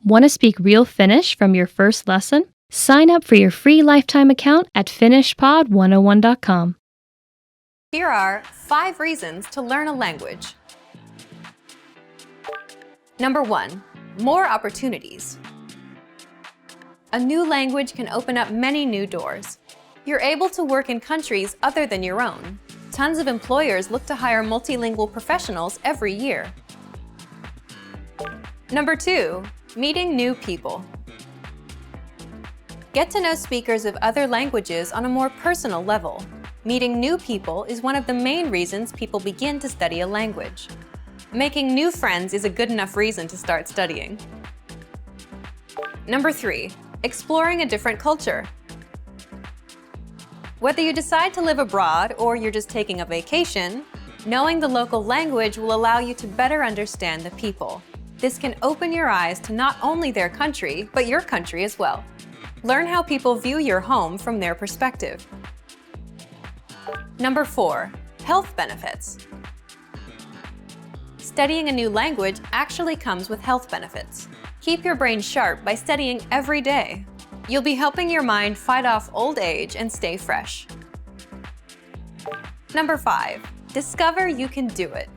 Want to speak real Finnish from your first lesson? Sign up for your free lifetime account at finishpod101.com. Here are 5 reasons to learn a language. Number 1. More opportunities. A new language can open up many new doors. You're able to work in countries other than your own. Tons of employers look to hire multilingual professionals every year. Number 2. Meeting new people. Get to know speakers of other languages on a more personal level. Meeting new people is one of the main reasons people begin to study a language. Making new friends is a good enough reason to start studying. Number 3. Exploring a different culture. Whether you decide to live abroad or you're just taking a vacation, knowing the local language will allow you to better understand the people. This can open your eyes to not only their country, but your country as well. Learn how people view your home from their perspective. Number 4. Health benefits. Studying a new language actually comes with health benefits. Keep your brain sharp by studying every day. You'll be helping your mind fight off old age and stay fresh. Number 5. Discover you can do it.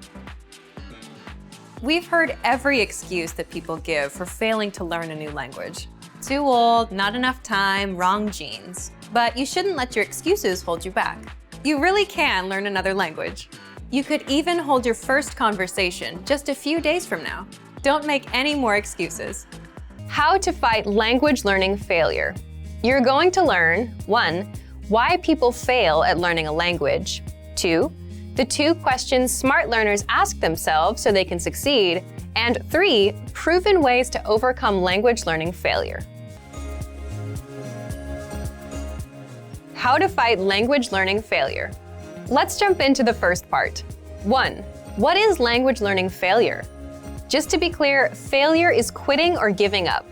We've heard every excuse that people give for failing to learn a new language. Too old, not enough time, wrong genes. But you shouldn't let your excuses hold you back. You really can learn another language. You could even hold your first conversation just a few days from now. Don't make any more excuses. How to fight language learning failure. You're going to learn 1. Why people fail at learning a language. 2. The 2 questions smart learners ask themselves so they can succeed. And 3. Proven ways to overcome language learning failure. How to fight language learning failure. Let's jump into the first part. 1. What is language learning failure? Just to be clear, failure is quitting or giving up.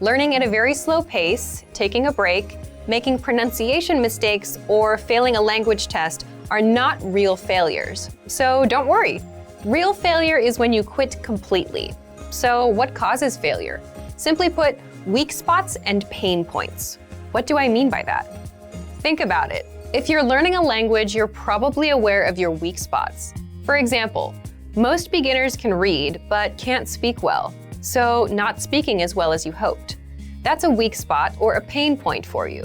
Learning at a very slow pace, taking a break, making pronunciation mistakes, or failing a language test are not real failures. So don't worry. Real failure is when you quit completely. So what causes failure? Simply put, weak spots and pain points. What do I mean by that? Think about it. If you're learning a language, you're probably aware of your weak spots. For example, most beginners can read, but can't speak well, so not speaking as well as you hoped. That's a weak spot or a pain point for you.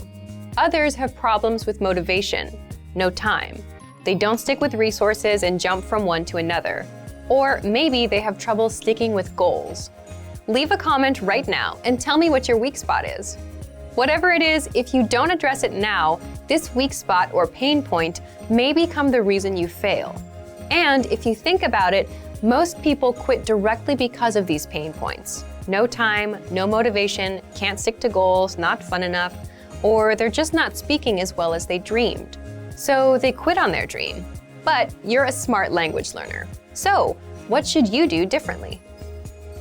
Others have problems with motivation, no time. They don't stick with resources and jump from one to another. Or maybe they have trouble sticking with goals. Leave a comment right now and tell me what your weak spot is. Whatever it is, if you don't address it now, this weak spot or pain point may become the reason you fail. And if you think about it, most people quit directly because of these pain points. No time, no motivation, can't stick to goals, not fun enough, or they're just not speaking as well as they dreamed. So they quit on their dream. But you're a smart language learner. So what should you do differently?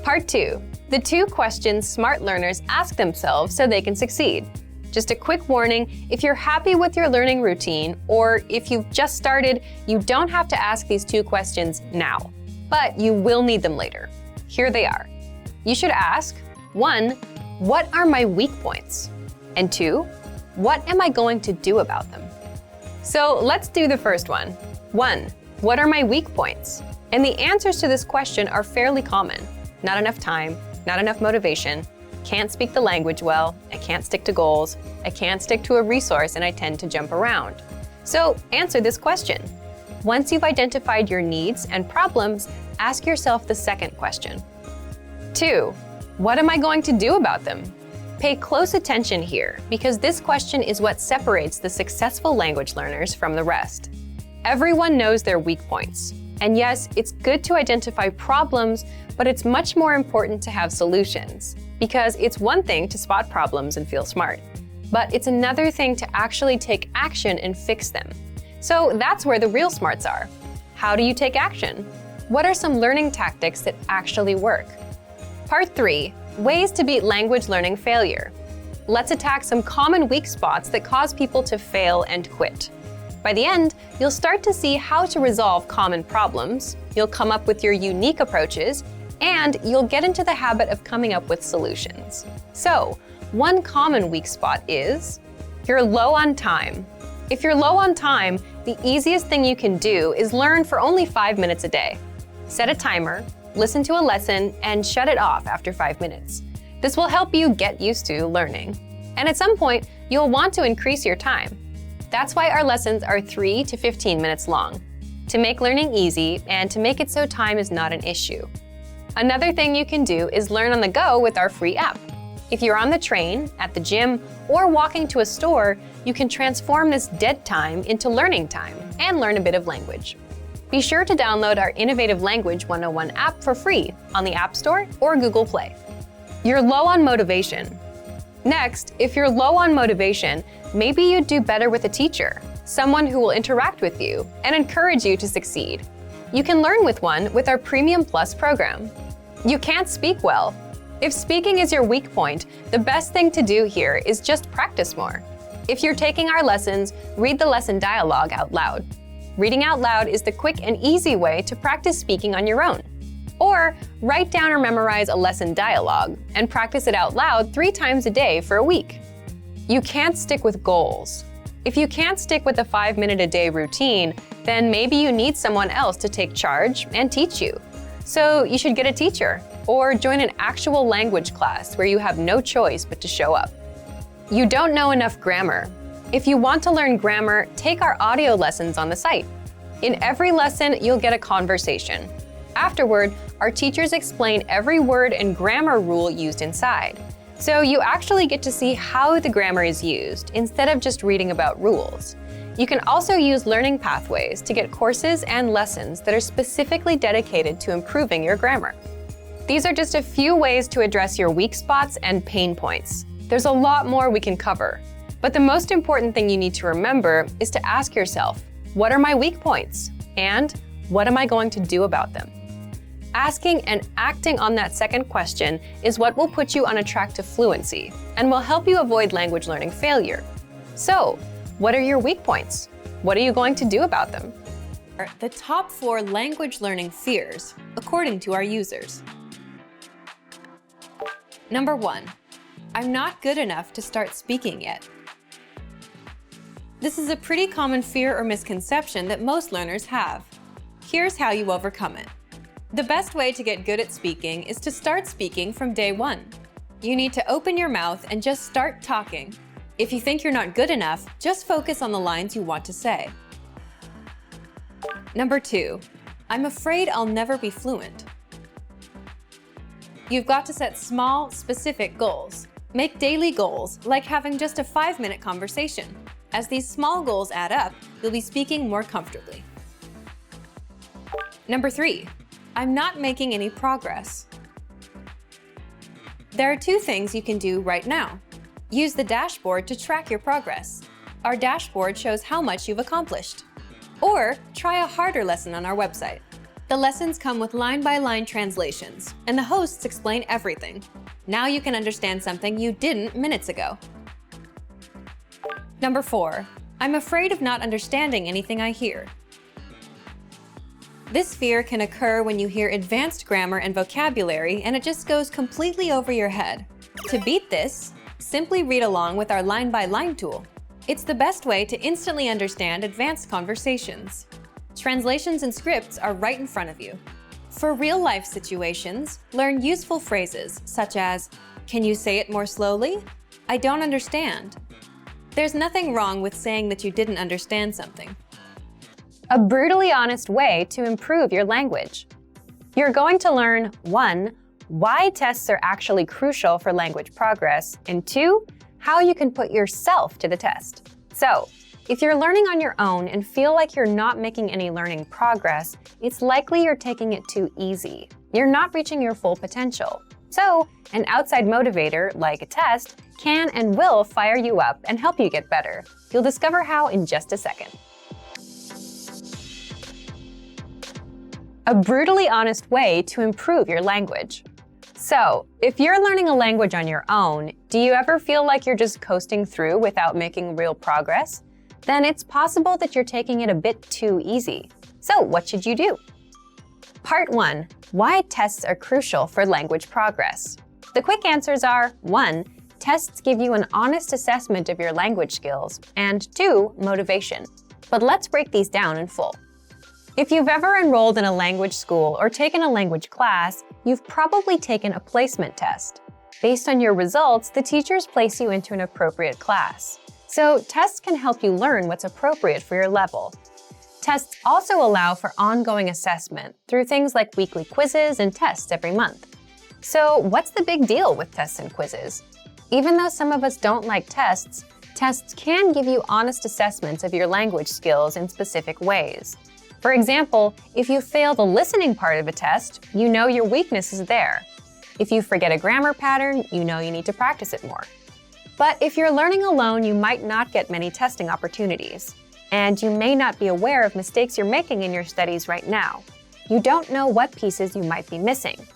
Part 2. The 2 questions smart learners ask themselves so they can succeed. Just a quick warning, if you're happy with your learning routine, or if you've just started, you don't have to ask these 2 questions now. But you will need them later. Here they are. You should ask, 1. What are my weak points? And 2. What am I going to do about them? So let's do the first one. 1. What are my weak points? And the answers to this question are fairly common. Not enough time, not enough motivation, can't speak the language well, I can't stick to goals, I can't stick to a resource, and I tend to jump around. So answer this question. Once you've identified your needs and problems, ask yourself the second question. 2. What am I going to do about them? Pay close attention here, because this question is what separates the successful language learners from the rest. Everyone knows their weak points. And yes, it's good to identify problems, but it's much more important to have solutions. Because it's one thing to spot problems and feel smart, but it's another thing to actually take action and fix them. So that's where the real smarts are. How do you take action? What are some learning tactics that actually work? Part 3. Ways to beat language learning failure. Let's attack some common weak spots that cause people to fail and quit. By the end, you'll start to see how to resolve common problems, you'll come up with your unique approaches, and you'll get into the habit of coming up with solutions. So, one common weak spot is you're low on time. If you're low on time, the easiest thing you can do is learn for only 5 minutes a day. Set a timer, listen to a lesson, and shut it off after 5 minutes. This will help you get used to learning. And at some point, you'll want to increase your time. That's why our lessons are 3 to 15 minutes long, to make learning easy and to make it so time is not an issue. Another thing you can do is learn on the go with our free app. If you're on the train, at the gym, or walking to a store, you can transform this dead time into learning time and learn a bit of language. Be sure to download our Innovative Language 101 app for free on the App Store or Google Play. You're low on motivation. Next, if you're low on motivation, maybe you'd do better with a teacher, someone who will interact with you and encourage you to succeed. You can learn with one with our Premium Plus program. You can't speak well. If speaking is your weak point, the best thing to do here is just practice more. If you're taking our lessons, read the lesson dialogue out loud. Reading out loud is the quick and easy way to practice speaking on your own. Or write down or memorize a lesson dialogue and practice it out loud 3 times a day for a week. You can't stick with goals. If you can't stick with a 5-minute-a-day routine, then maybe you need someone else to take charge and teach you. So you should get a teacher or join an actual language class where you have no choice but to show up. You don't know enough grammar. If you want to learn grammar, take our audio lessons on the site. In every lesson, you'll get a conversation. Afterward, our teachers explain every word and grammar rule used inside. So you actually get to see how the grammar is used instead of just reading about rules. You can also use learning pathways to get courses and lessons that are specifically dedicated to improving your grammar. These are just a few ways to address your weak spots and pain points. There's a lot more we can cover, but the most important thing you need to remember is to ask yourself, what are my weak points? And what am I going to do about them? Asking and acting on that second question is what will put you on a track to fluency and will help you avoid language learning failure. So, what are your weak points? What are you going to do about them? The top 4 language learning fears, according to our users. Number 1, I'm not good enough to start speaking yet. This is a pretty common fear or misconception that most learners have. Here's how you overcome it. The best way to get good at speaking is to start speaking from day 1. You need to open your mouth and just start talking. If you think you're not good enough, just focus on the lines you want to say. Number 2, I'm afraid I'll never be fluent. You've got to set small, specific goals. Make daily goals, like having just a 5-minute conversation. As these small goals add up, you'll be speaking more comfortably. Number 3, I'm not making any progress. There are 2 things you can do right now. Use the dashboard to track your progress. Our dashboard shows how much you've accomplished. Or try a harder lesson on our website. The lessons come with line-by-line translations, and the hosts explain everything. Now you can understand something you didn't minutes ago. Number 4, I'm afraid of not understanding anything I hear. This fear can occur when you hear advanced grammar and vocabulary and it just goes completely over your head. To beat this, simply read along with our line-by-line tool. It's the best way to instantly understand advanced conversations. Translations and scripts are right in front of you. For real-life situations, learn useful phrases such as, "Can you say it more slowly? I don't understand." There's nothing wrong with saying that you didn't understand something. A brutally honest way to improve your language. You're going to learn 1, why tests are actually crucial for language progress, and 2, how you can put yourself to the test. So, if you're learning on your own and feel like you're not making any learning progress, it's likely you're taking it too easy. You're not reaching your full potential. So, an outside motivator, like a test, can and will fire you up and help you get better. You'll discover how in just a second. A brutally honest way to improve your language. So, if you're learning a language on your own, do you ever feel like you're just coasting through without making real progress? Then it's possible that you're taking it a bit too easy. So, what should you do? Part 1. Why tests are crucial for language progress. The quick answers are 1. Tests give you an honest assessment of your language skills, and 2. Motivation. But let's break these down in full. If you've ever enrolled in a language school or taken a language class, you've probably taken a placement test. Based on your results, the teachers place you into an appropriate class. So tests can help you learn what's appropriate for your level. Tests also allow for ongoing assessment through things like weekly quizzes and tests every month. So what's the big deal with tests and quizzes? Even though some of us don't like tests, tests can give you honest assessments of your language skills in specific ways. For example, if you fail the listening part of a test, you know your weakness is there. If you forget a grammar pattern, you know you need to practice it more. But if you're learning alone, you might not get many testing opportunities. And you may not be aware of mistakes you're making in your studies right now. You don't know what pieces you might be missing.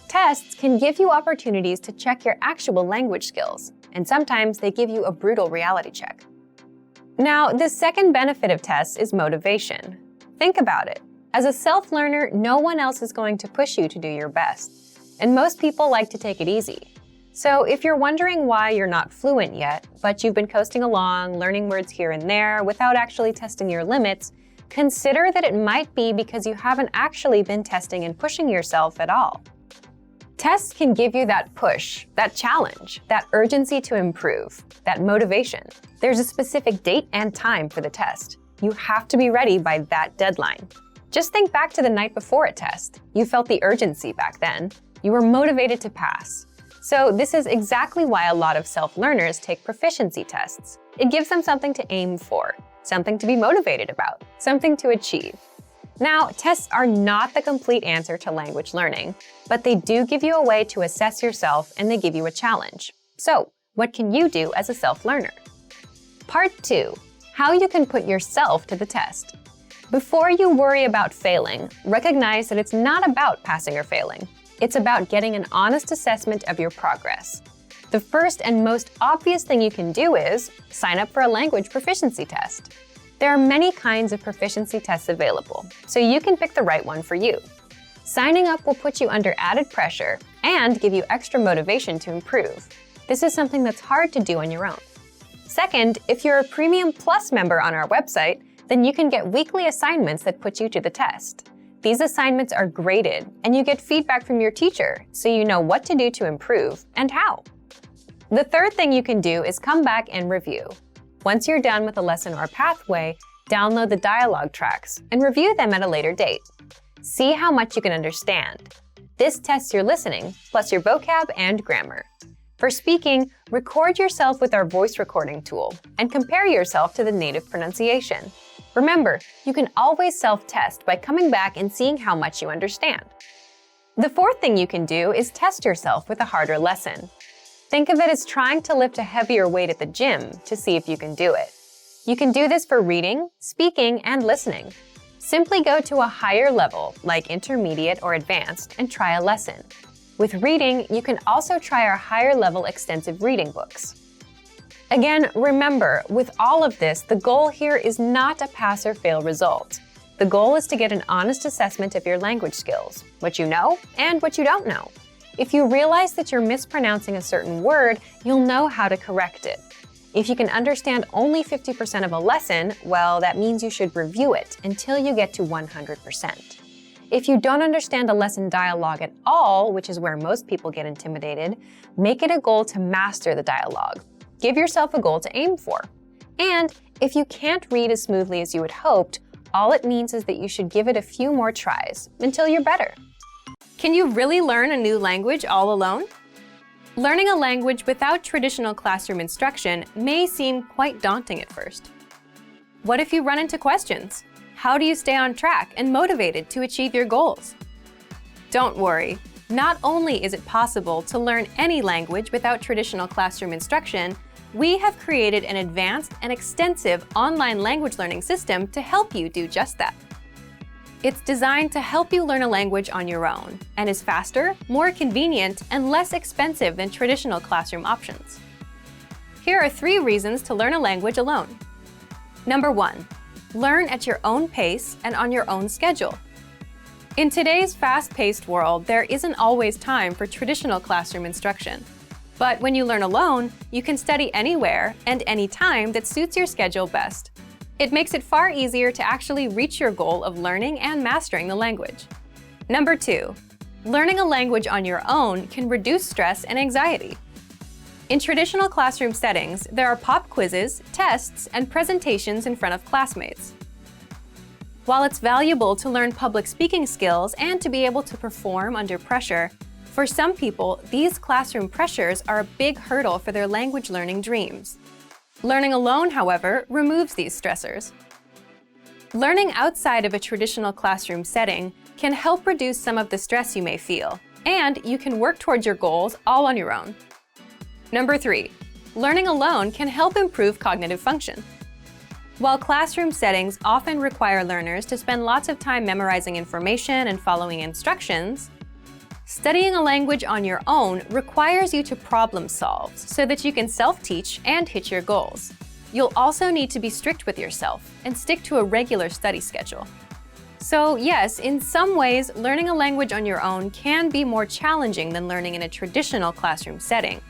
Tests can give you opportunities to check your actual language skills, and sometimes they give you a brutal reality check. Now, the second benefit of tests is motivation. Think about it. As a self-learner, no one else is going to push you to do your best. And most people like to take it easy. So if you're wondering why you're not fluent yet, but you've been coasting along, learning words here and there without actually testing your limits, consider that it might be because you haven't actually been testing and pushing yourself at all. Tests can give you that push, that challenge, that urgency to improve, that motivation. There's a specific date and time for the test. You have to be ready by that deadline. Just think back to the night before a test. You felt the urgency back then. You were motivated to pass. So this is exactly why a lot of self-learners take proficiency tests. It gives them something to aim for, something to be motivated about, something to achieve. Now, tests are not the complete answer to language learning, but they do give you a way to assess yourself and they give you a challenge. So, what can you do as a self-learner? Part 2. How you can put yourself to the test. Before you worry about failing, recognize that it's not about passing or failing. It's about getting an honest assessment of your progress. The first and most obvious thing you can do is sign up for a language proficiency test. There are many kinds of proficiency tests available, so you can pick the right one for you. Signing up will put you under added pressure and give you extra motivation to improve. This is something that's hard to do on your own. Second, if you're a Premium Plus member on our website, then you can get weekly assignments that put you to the test. These assignments are graded, and you get feedback from your teacher, so you know what to do to improve and how. The third thing you can do is come back and review. Once you're done with a lesson or pathway, download the dialogue tracks and review them at a later date. See how much you can understand. This tests your listening, plus your vocab and grammar. For speaking, record yourself with our voice recording tool and compare yourself to the native pronunciation. Remember, you can always self-test by coming back and seeing how much you understand. The fourth thing you can do is test yourself with a harder lesson. Think of it as trying to lift a heavier weight at the gym to see if you can do it. You can do this for reading, speaking, and listening. Simply go to a higher level, like intermediate or advanced, and try a lesson. With reading, you can also try our higher level extensive reading books. Again, remember, with all of this, the goal here is not a pass or fail result. The goal is to get an honest assessment of your language skills, what you know and what you don't know. If you realize that you're mispronouncing a certain word, you'll know how to correct it. If you can understand only 50% of a lesson, well, that means you should review it until you get to 100%. If you don't understand a lesson dialogue at all, which is where most people get intimidated, make it a goal to master the dialogue. Give yourself a goal to aim for. And if you can't read as smoothly as you had hoped, all it means is that you should give it a few more tries until you're better. Can you really learn a new language all alone? Learning a language without traditional classroom instruction may seem quite daunting at first. What if you run into questions? How do you stay on track and motivated to achieve your goals? Don't worry. Not only is it possible to learn any language without traditional classroom instruction, we have created an advanced and extensive online language learning system to help you do just that. It's designed to help you learn a language on your own and is faster, more convenient, and less expensive than traditional classroom options. Here are 3 reasons to learn a language alone. Number 1, learn at your own pace and on your own schedule. In today's fast-paced world, there isn't always time for traditional classroom instruction. But when you learn alone, you can study anywhere and anytime that suits your schedule best. It makes it far easier to actually reach your goal of learning and mastering the language. Number 2, learning a language on your own can reduce stress and anxiety. In traditional classroom settings, there are pop quizzes, tests, and presentations in front of classmates. While it's valuable to learn public speaking skills and to be able to perform under pressure, for some people, these classroom pressures are a big hurdle for their language learning dreams. Learning alone, however, removes these stressors. Learning outside of a traditional classroom setting can help reduce some of the stress you may feel, and you can work towards your goals all on your own. Number 3, learning alone can help improve cognitive function. While classroom settings often require learners to spend lots of time memorizing information and following instructions, studying a language on your own requires you to problem solve so that you can self-teach and hit your goals. You'll also need to be strict with yourself and stick to a regular study schedule. So yes, in some ways, learning a language on your own can be more challenging than learning in a traditional classroom setting.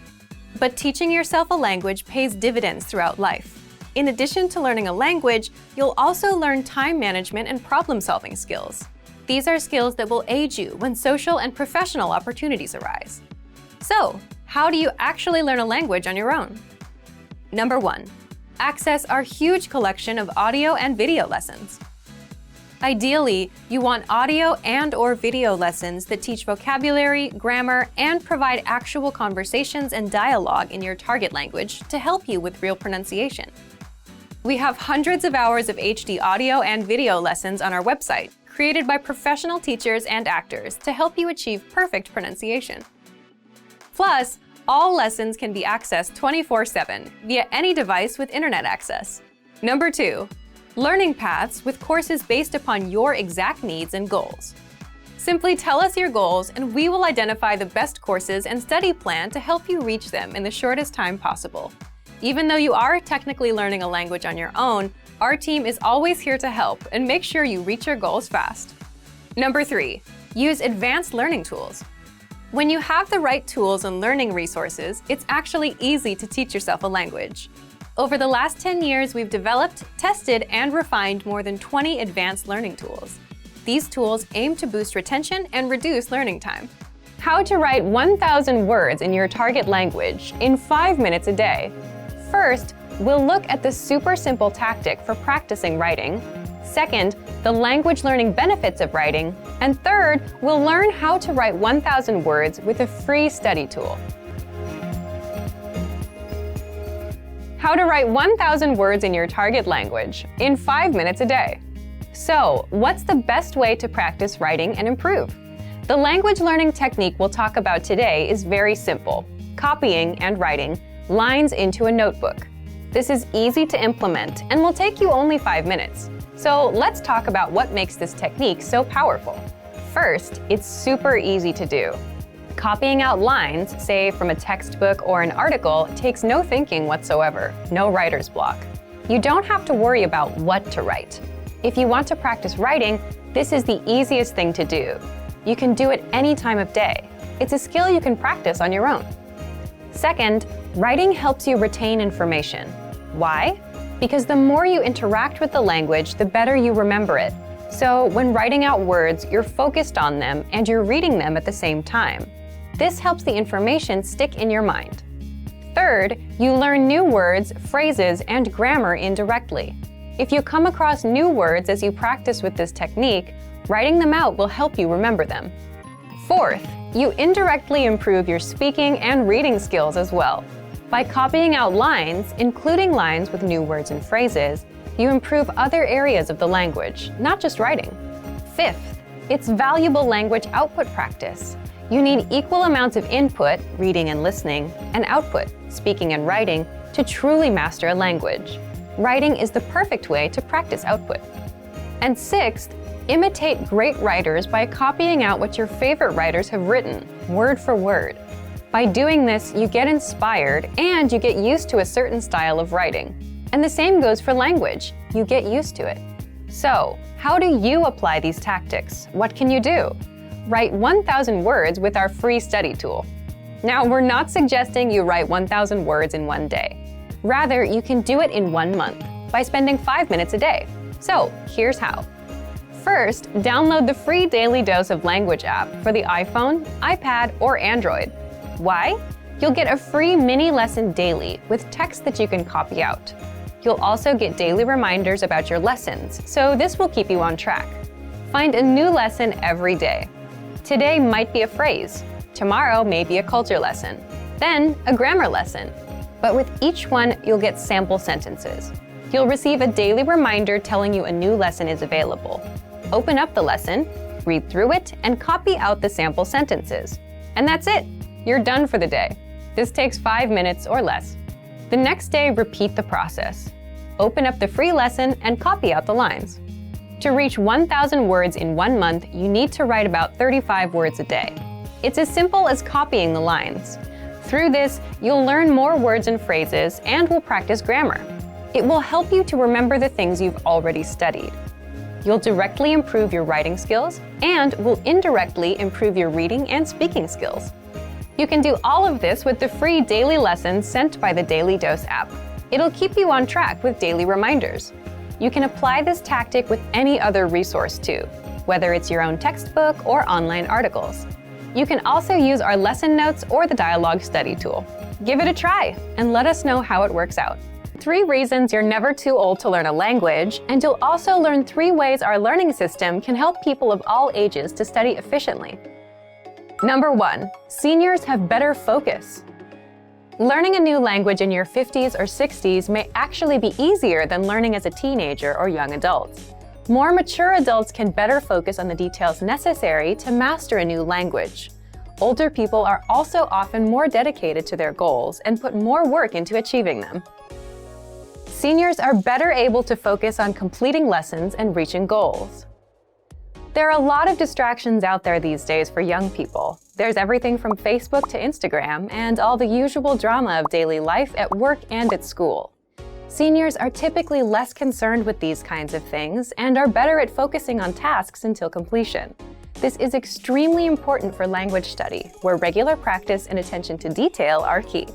But teaching yourself a language pays dividends throughout life. In addition to learning a language, you'll also learn time management and problem-solving skills. These are skills that will aid you when social and professional opportunities arise. So, how do you actually learn a language on your own? Number 1, access our huge collection of audio and video lessons. Ideally, you want audio and/or video lessons that teach vocabulary, grammar, and provide actual conversations and dialogue in your target language to help you with real pronunciation. We have hundreds of hours of HD audio and video lessons on our website, created by professional teachers and actors to help you achieve perfect pronunciation. Plus, all lessons can be accessed 24/7 via any device with internet access. Number 2, learning paths with courses based upon your exact needs and goals. Simply tell us your goals and we will identify the best courses and study plan to help you reach them in the shortest time possible. Even though you are technically learning a language on your own, our team is always here to help and make sure you reach your goals fast. Number 3, use advanced learning tools. When you have the right tools and learning resources, it's actually easy to teach yourself a language. Over the last 10 years, we've developed, tested, and refined more than 20 advanced learning tools. These tools aim to boost retention and reduce learning time. How to write 1,000 words in your target language in 5 minutes a day. First, we'll look at the super simple tactic for practicing writing. Second, the language learning benefits of writing. And third, we'll learn how to write 1,000 words with a free study tool. How to write 1,000 words in your target language in 5 minutes a day. So, what's the best way to practice writing and improve? The language learning technique we'll talk about today is very simple: copying and writing lines into a notebook. This is easy to implement and will take you only 5 minutes. So let's talk about what makes this technique so powerful. First, it's super easy to do. Copying out lines, say from a textbook or an article, takes no thinking whatsoever, no writer's block. You don't have to worry about what to write. If you want to practice writing, this is the easiest thing to do. You can do it any time of day. It's a skill you can practice on your own. Second, writing helps you retain information. Why? Because the more you interact with the language, the better you remember it. So when writing out words, you're focused on them and you're reading them at the same time. This helps the information stick in your mind. Third, you learn new words, phrases, and grammar indirectly. If you come across new words as you practice with this technique, writing them out will help you remember them. Fourth, you indirectly improve your speaking and reading skills as well. By copying out lines, including lines with new words and phrases, you improve other areas of the language, not just writing. Fifth, it's valuable language output practice. You need equal amounts of input, reading and listening, and output, speaking and writing, to truly master a language. Writing is the perfect way to practice output. And sixth, imitate great writers by copying out what your favorite writers have written, word for word. By doing this, you get inspired and you get used to a certain style of writing. And the same goes for language. You get used to it. So, how do you apply these tactics? What can you do? Write 1,000 words with our free study tool. Now, we're not suggesting you write 1,000 words in one day. Rather, you can do it in 1 month by spending 5 minutes a day. So, here's how. First, download the free Daily Dose of Language app for the iPhone, iPad, or Android. Why? You'll get a free mini lesson daily with text that you can copy out. You'll also get daily reminders about your lessons, so this will keep you on track. Find a new lesson every day. Today might be a phrase. Tomorrow may be a culture lesson. Then, a grammar lesson. But with each one, you'll get sample sentences. You'll receive a daily reminder telling you a new lesson is available. Open up the lesson, read through it, and copy out the sample sentences. And that's it. You're done for the day. This takes 5 minutes or less. The next day, repeat the process. Open up the free lesson and copy out the lines. To reach 1,000 words in 1 month, you need to write about 35 words a day. It's as simple as copying the lines. Through this, you'll learn more words and phrases and will practice grammar. It will help you to remember the things you've already studied. You'll directly improve your writing skills and will indirectly improve your reading and speaking skills. You can do all of this with the free daily lessons sent by the Daily Dose app. It'll keep you on track with daily reminders. You can apply this tactic with any other resource too, whether it's your own textbook or online articles. You can also use our lesson notes or the dialogue study tool. Give it a try and let us know how it works out. 3 reasons you're never too old to learn a language, and you'll also learn 3 ways our learning system can help people of all ages to study efficiently. Number 1, seniors have better focus. Learning a new language in your 50s or 60s may actually be easier than learning as a teenager or young adult. More mature adults can better focus on the details necessary to master a new language. Older people are also often more dedicated to their goals and put more work into achieving them. Seniors are better able to focus on completing lessons and reaching goals. There are a lot of distractions out there these days for young people. There's everything from Facebook to Instagram and all the usual drama of daily life at work and at school. Seniors are typically less concerned with these kinds of things and are better at focusing on tasks until completion. This is extremely important for language study, where regular practice and attention to detail are key.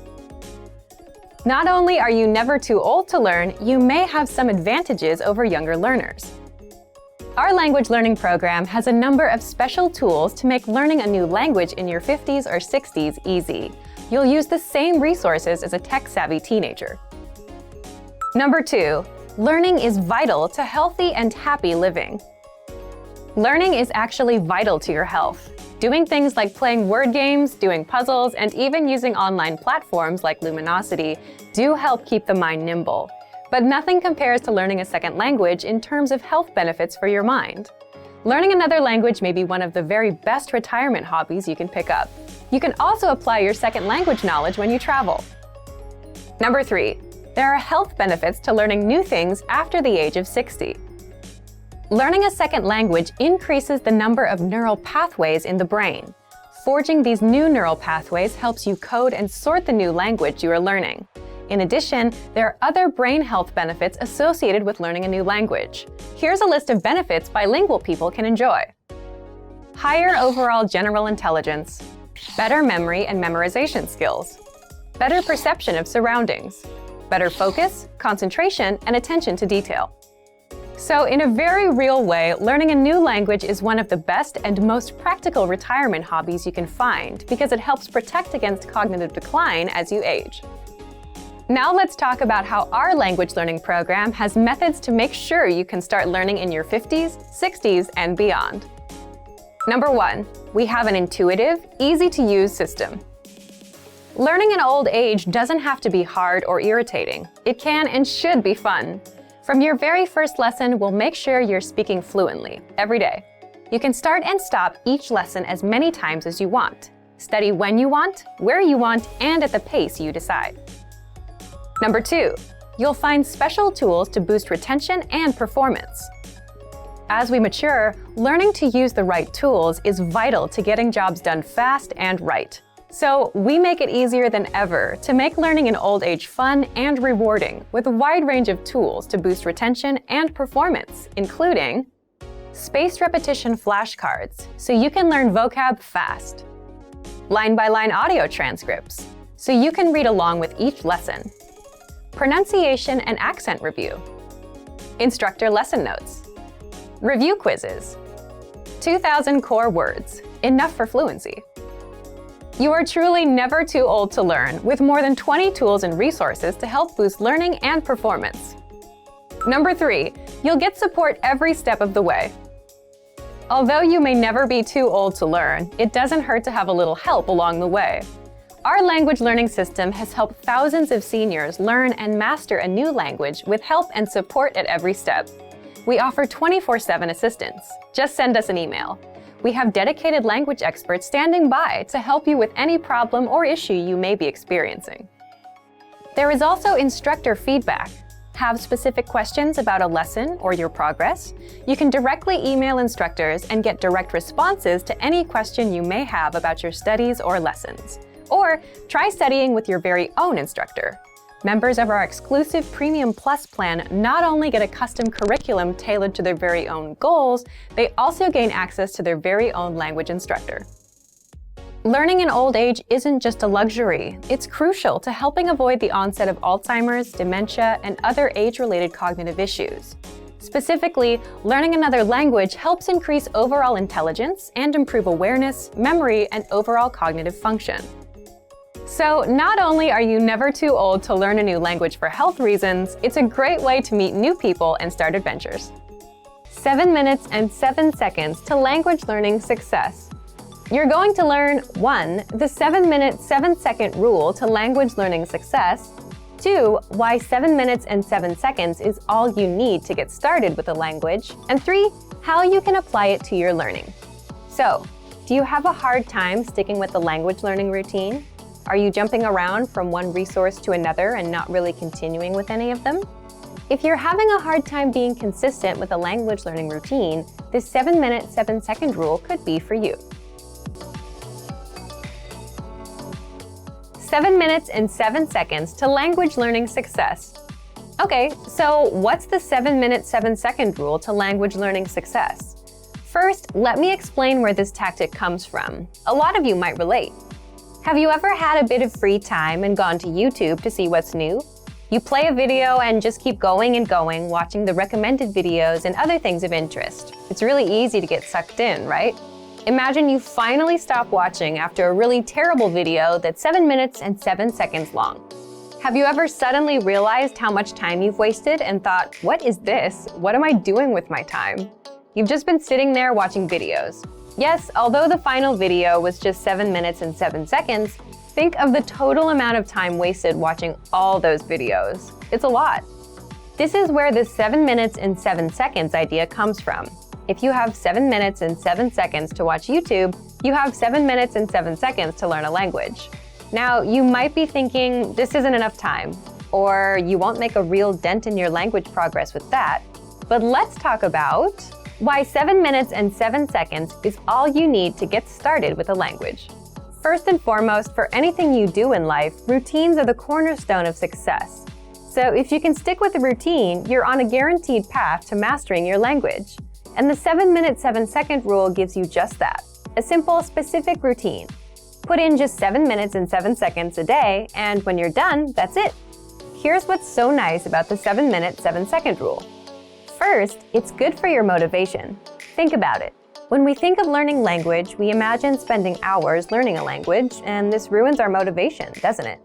Not only are you never too old to learn, you may have some advantages over younger learners. Our language learning program has a number of special tools to make learning a new language in your 50s or 60s easy. You'll use the same resources as a tech-savvy teenager. Number 2, learning is vital to healthy and happy living. Learning is actually vital to your health. Doing things like playing word games, doing puzzles, and even using online platforms like Luminosity do help keep the mind nimble. But nothing compares to learning a second language in terms of health benefits for your mind. Learning another language may be one of the very best retirement hobbies you can pick up. You can also apply your second language knowledge when you travel. Number 3, there are health benefits to learning new things after the age of 60. Learning a second language increases the number of neural pathways in the brain. Forging these new neural pathways helps you code and sort the new language you are learning. In addition, there are other brain health benefits associated with learning a new language. Here's a list of benefits bilingual people can enjoy. Higher overall general intelligence, better memory and memorization skills, better perception of surroundings, better focus, concentration, and attention to detail. So in a very real way, learning a new language is one of the best and most practical retirement hobbies you can find because it helps protect against cognitive decline as you age. Now let's talk about how our language learning program has methods to make sure you can start learning in your 50s, 60s, and beyond. Number 1, we have an intuitive, easy-to-use system. Learning in old age doesn't have to be hard or irritating. It can and should be fun. From your very first lesson, we'll make sure you're speaking fluently every day. You can start and stop each lesson as many times as you want. Study when you want, where you want, and at the pace you decide. Number 2, you'll find special tools to boost retention and performance. As we mature, learning to use the right tools is vital to getting jobs done fast and right. So we make it easier than ever to make learning in old age fun and rewarding with a wide range of tools to boost retention and performance, including spaced repetition flashcards, so you can learn vocab fast, line-by-line audio transcripts, so you can read along with each lesson, pronunciation and accent review, instructor lesson notes, review quizzes, 2,000 core words, enough for fluency. You are truly never too old to learn, with more than 20 tools and resources to help boost learning and performance. Number 3, you'll get support every step of the way. Although you may never be too old to learn, it doesn't hurt to have a little help along the way. Our language learning system has helped thousands of seniors learn and master a new language with help and support at every step. We offer 24/7 assistance. Just send us an email. We have dedicated language experts standing by to help you with any problem or issue you may be experiencing. There is also instructor feedback. Have specific questions about a lesson or your progress? You can directly email instructors and get direct responses to any question you may have about your studies or lessons. Or try studying with your very own instructor. Members of our exclusive Premium Plus plan not only get a custom curriculum tailored to their very own goals, they also gain access to their very own language instructor. Learning in old age isn't just a luxury. It's crucial to helping avoid the onset of Alzheimer's, dementia, and other age-related cognitive issues. Specifically, learning another language helps increase overall intelligence and improve awareness, memory, and overall cognitive function. So not only are you never too old to learn a new language for health reasons, it's a great way to meet new people and start adventures. 7 minutes and 7 seconds to language learning success. You're going to learn 1. The 7-minute, 7-second rule to language learning success. 2. Why 7 minutes and 7 seconds is all you need to get started with a language. And 3. How you can apply it to your learning. So, do you have a hard time sticking with the language learning routine? Are you jumping around from one resource to another and not really continuing with any of them? If you're having a hard time being consistent with a language learning routine, this 7-minute, 7-second rule could be for you. 7 minutes and 7 seconds to language learning success. Okay, so what's the 7-minute, 7-second rule to language learning success? First, let me explain where this tactic comes from. A lot of you might relate. Have you ever had a bit of free time and gone to YouTube to see what's new? You play a video and just keep going and going, watching the recommended videos and other things of interest. It's really easy to get sucked in, right? Imagine you finally stop watching after a really terrible video that's 7 minutes and 7 seconds long. Have you ever suddenly realized how much time you've wasted and thought, what is this? What am I doing with my time? You've just been sitting there watching videos. Yes, although the final video was just 7 minutes and 7 seconds, think of the total amount of time wasted watching all those videos. It's a lot. This is where the 7 minutes and 7 seconds idea comes from. If you have 7 minutes and 7 seconds to watch YouTube, you have 7 minutes and 7 seconds to learn a language. Now, you might be thinking this isn't enough time, or you won't make a real dent in your language progress with that. But let's talk about why 7 minutes and 7 seconds is all you need to get started with a language. First and foremost, for anything you do in life, routines are the cornerstone of success. So if you can stick with a routine, you're on a guaranteed path to mastering your language. And the 7-minute, 7-second rule gives you just that, a simple, specific routine. Put in just 7 minutes and 7 seconds a day, and when you're done, that's it. Here's what's so nice about the 7-minute, 7-second rule. First, it's good for your motivation. Think about it. When we think of learning language, we imagine spending hours learning a language, and this ruins our motivation, doesn't it?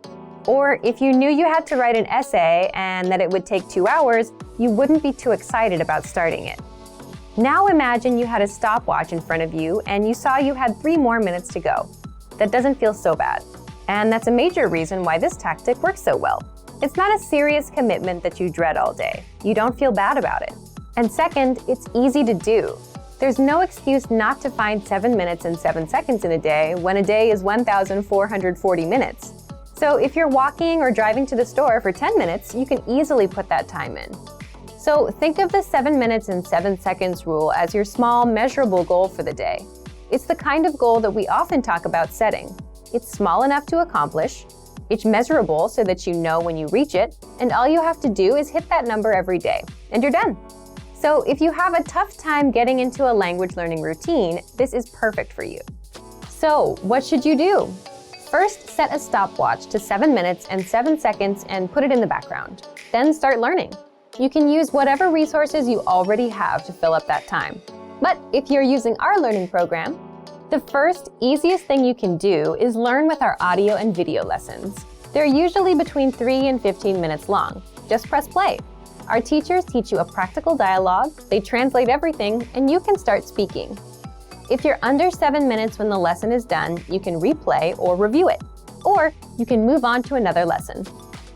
Or if you knew you had to write an essay and that it would take 2 hours, you wouldn't be too excited about starting it. Now imagine you had a stopwatch in front of you and you saw you had 3 more minutes to go. That doesn't feel so bad. And that's a major reason why this tactic works so well. It's not a serious commitment that you dread all day. You don't feel bad about it. And second, it's easy to do. There's no excuse not to find 7 minutes and 7 seconds in a day when a day is 1,440 minutes. So if you're walking or driving to the store for 10 minutes, you can easily put that time in. So think of the 7 minutes and 7 seconds rule as your small, measurable goal for the day. It's the kind of goal that we often talk about setting. It's small enough to accomplish, it's measurable so that you know when you reach it, and all you have to do is hit that number every day, and you're done. So if you have a tough time getting into a language learning routine, this is perfect for you. So what should you do? First, set a stopwatch to 7 minutes and 7 seconds and put it in the background. Then start learning. You can use whatever resources you already have to fill up that time. But if you're using our learning program, the first, easiest thing you can do is learn with our audio and video lessons. They're usually between 3 and 15 minutes long. Just press play. Our teachers teach you a practical dialogue, they translate everything, and you can start speaking. If you're under 7 minutes when the lesson is done, you can replay or review it. Or you can move on to another lesson.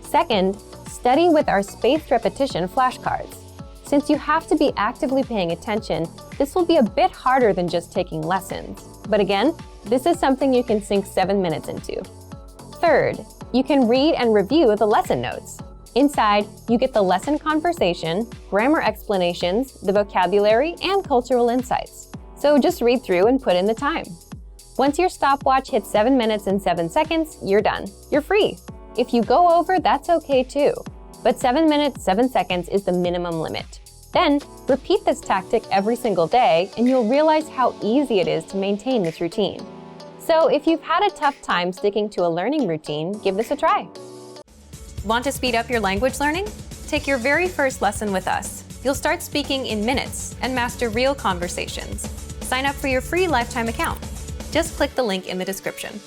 Second, study with our spaced repetition flashcards. Since you have to be actively paying attention, this will be a bit harder than just taking lessons. But again, this is something you can sink 7 minutes into. Third, you can read and review the lesson notes. Inside, you get the lesson conversation, grammar explanations, the vocabulary, and cultural insights. So just read through and put in the time. Once your stopwatch hits 7 minutes and 7 seconds, you're done. You're free. If you go over, that's okay too. But 7 minutes, 7 seconds is the minimum limit. Then, repeat this tactic every single day, and you'll realize how easy it is to maintain this routine. So if you've had a tough time sticking to a learning routine, give this a try. Want to speed up your language learning? Take your very first lesson with us. You'll start speaking in minutes and master real conversations. Sign up for your free lifetime account. Just click the link in the description.